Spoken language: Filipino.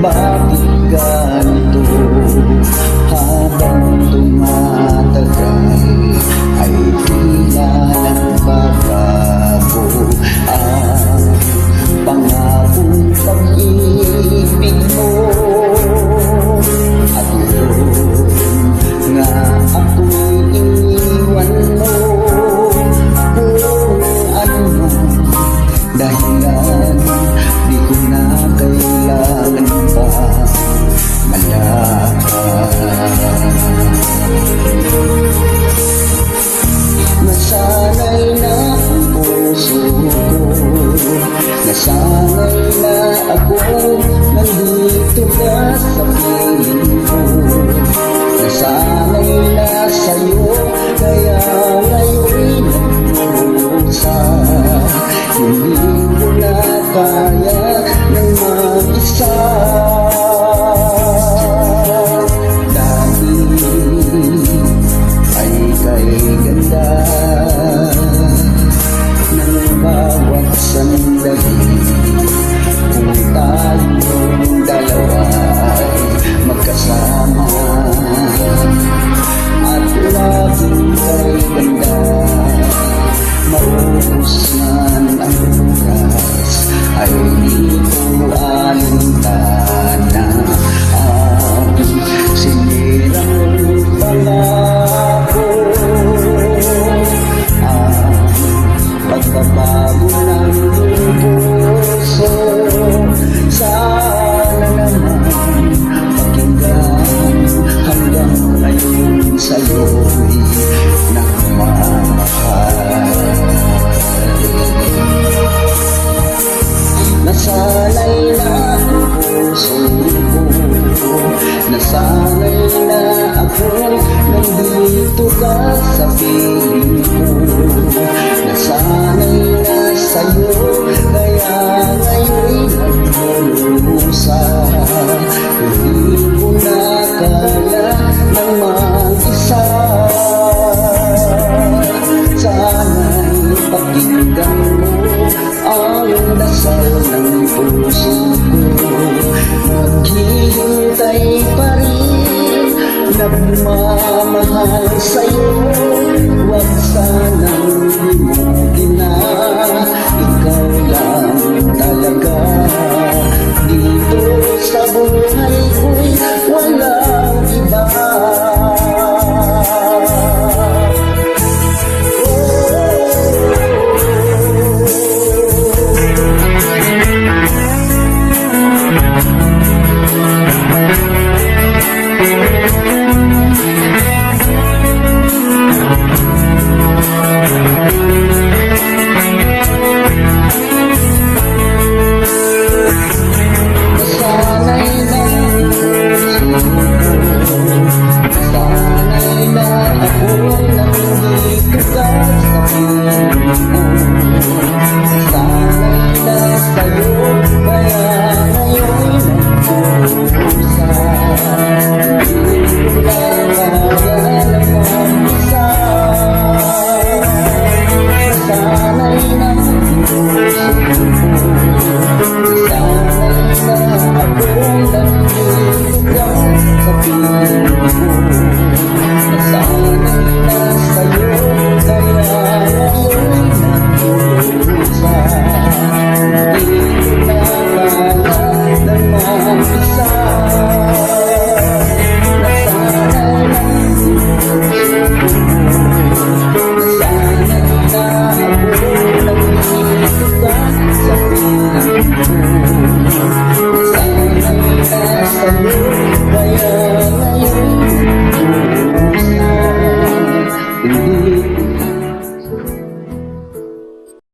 bakit ganito? Habang tumatagal ay tila nagbabago ang pangakong pag-ibig mo. At yun nga ako'y iniwan mo kung ano dahilan. Di ko na kailangan pa malakas. Nasanay na ang puso ko, nasanay na ako, nandito ka sa piling ko. Nasanay na sa'yo, kaya ngayon'y nagdurusa. Hindi ko na kaya ng mag-isa. Dati ay kay ganda ng bawat sandali. Kung tayong dalawa ay magkasama at laging kay ganda, maubos man ang oras ay di ko alintana ang sinirang pangako, ang pagbabago ng puso. Sana naman pakinggan hanggang ngayon sa'yo'y nagmamahal. Nasanay na ang puso ko, nasanay na ako, nandito ka sa piling ko. Nasanay na sa'yo, kaya